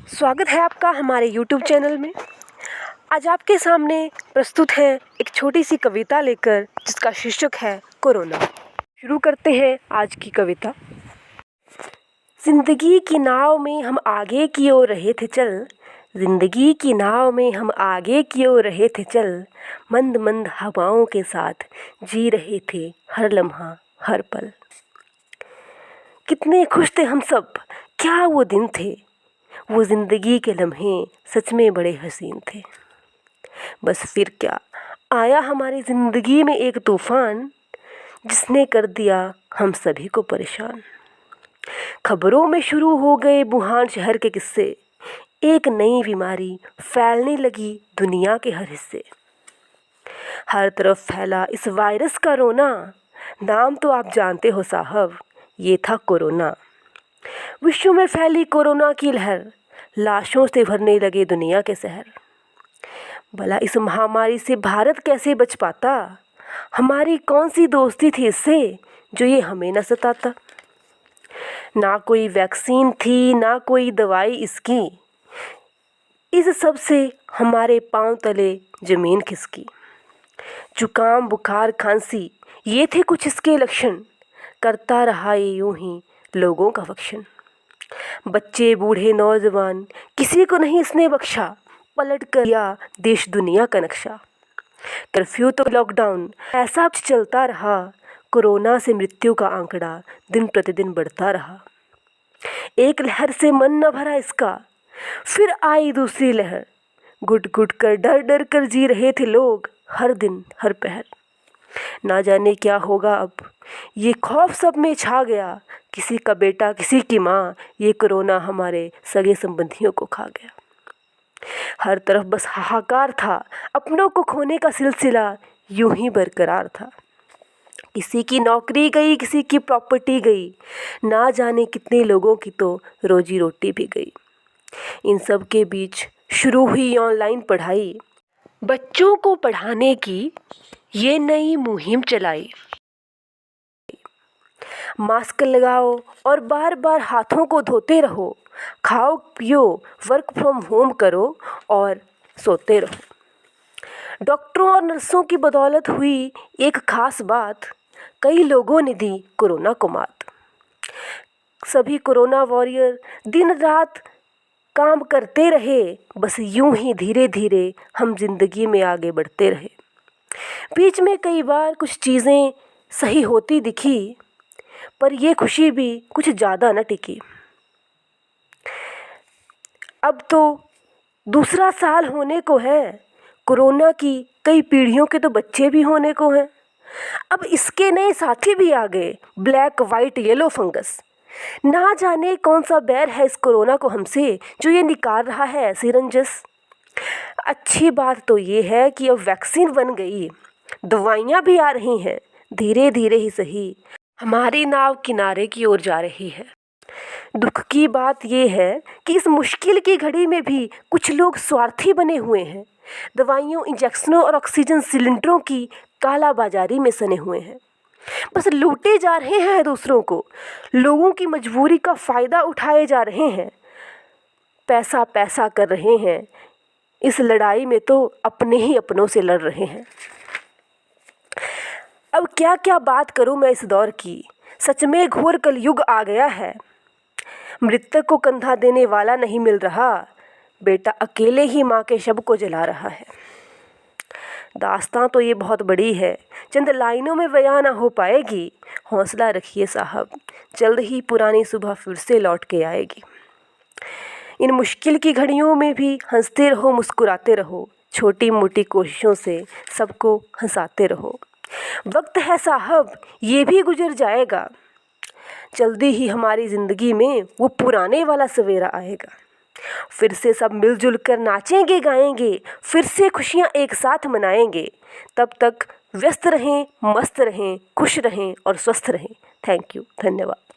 स्वागत है आपका हमारे YouTube चैनल में। आज आपके सामने प्रस्तुत है एक छोटी सी कविता लेकर, जिसका शीर्षक है कोरोना। शुरू करते हैं आज की कविता। जिंदगी की नाव में हम आगे की ओर रहे थे चल, जिंदगी की नाव में हम आगे की ओर रहे थे चल, मंद मंद हवाओं के साथ जी रहे थे हर लम्हा हर पल। कितने खुश थे हम सब, क्या वो दिन थे, वो ज़िंदगी के लम्हे सच में बड़े हसीन थे। बस फिर क्या, आया हमारी ज़िंदगी में एक तूफ़ान, जिसने कर दिया हम सभी को परेशान। खबरों में शुरू हो गए वुहान शहर के किस्से, एक नई बीमारी फैलने लगी दुनिया के हर हिस्से। हर तरफ फैला इस वायरस का रोना, नाम तो आप जानते हो साहब, ये था कोरोना। विश्व में फैली कोरोना की लहर, लाशों से भरने लगे दुनिया के शहर। भला इस महामारी से भारत कैसे बच पाता, हमारी कौन सी दोस्ती थी इससे जो ये हमें न सताता। ना कोई वैक्सीन थी ना कोई दवाई इसकी, इस सब से हमारे पांव तले ज़मीन खिसकी। जुकाम बुखार खांसी ये थे कुछ इसके लक्षण, करता रहा ये यूं ही लोगों का भक्षण। बच्चे बूढ़े नौजवान किसी को नहीं इसने बख्शा, पलट कर दिया देश दुनिया का नक्शा। कर्फ्यू तो लॉकडाउन ऐसा चलता रहा, कोरोना से मृत्यु का आंकड़ा दिन प्रतिदिन बढ़ता रहा। एक लहर से मन न भरा इसका, फिर आई दूसरी लहर, घुट घुट कर डर डर कर जी रहे थे लोग हर दिन हर पहर। ना जाने क्या होगा अब, ये खौफ सब में छा गया, किसी का बेटा किसी की माँ, ये कोरोना हमारे सगे संबंधियों को खा गया। हर तरफ बस हाहाकार था, अपनों को खोने का सिलसिला यूं ही बरकरार था। किसी की नौकरी गई किसी की प्रॉपर्टी गई, ना जाने कितने लोगों की तो रोजी रोटी भी गई। इन सब के बीच शुरू हुई ऑनलाइन पढ़ाई, बच्चों को पढ़ाने की ये नई मुहिम चलाई। मास्क लगाओ और बार बार हाथों को धोते रहो, खाओ पियो वर्क फ्रॉम होम करो और सोते रहो। डॉक्टरों और नर्सों की बदौलत हुई एक खास बात, कई लोगों ने दी कोरोना को मात। सभी कोरोना वॉरियर दिन रात काम करते रहे, बस यूं ही धीरे धीरे हम जिंदगी में आगे बढ़ते रहे। बीच में कई बार कुछ चीज़ें सही होती दिखी, पर ये खुशी भी कुछ ज़्यादा न टिकी। अब तो दूसरा साल होने को है, कोरोना की कई पीढ़ियों के तो बच्चे भी होने को हैं। अब इसके नए साथी भी आ गए, ब्लैक वाइट येलो फंगस। ना जाने कौन सा बैर है इस कोरोना को हमसे, जो ये निकाल रहा है ऐसी रंजस। अच्छी बात तो ये है कि अब वैक्सीन बन गई, दवाइयाँ भी आ रही हैं, धीरे धीरे ही सही हमारी नाव किनारे की ओर जा रही है। दुख की बात यह है कि इस मुश्किल की घड़ी में भी कुछ लोग स्वार्थी बने हुए हैं, दवाइयों इंजेक्शनों और ऑक्सीजन सिलेंडरों की कालाबाजारी में सने हुए हैं। बस लूटे जा रहे हैं दूसरों को, लोगों की मजबूरी का फ़ायदा उठाए जा रहे हैं, पैसा पैसा कर रहे हैं। इस लड़ाई में तो अपने ही अपनों से लड़ रहे हैं। अब क्या क्या बात करूं मैं इस दौर की, सच में घोर कलयुग आ गया है। मृतक को कंधा देने वाला नहीं मिल रहा, बेटा अकेले ही माँ के शव को जला रहा है। दास्तां तो ये बहुत बड़ी है, चंद लाइनों में बयां ना हो पाएगी। हौसला रखिए साहब, जल्द ही पुरानी सुबह फिर से लौट के आएगी। इन मुश्किल की घड़ियों में भी हंसते रहो मुस्कुराते रहो, छोटी मोटी कोशिशों से सबको हंसाते रहो। वक्त है साहब ये भी गुजर जाएगा, जल्दी ही हमारी ज़िंदगी में वो पुराने वाला सवेरा आएगा। फिर से सब मिलजुल कर नाचेंगे गाएंगे, फिर से खुशियाँ एक साथ मनाएंगे। तब तक व्यस्त रहें, मस्त रहें, खुश रहें और स्वस्थ रहें। थैंक यू, धन्यवाद।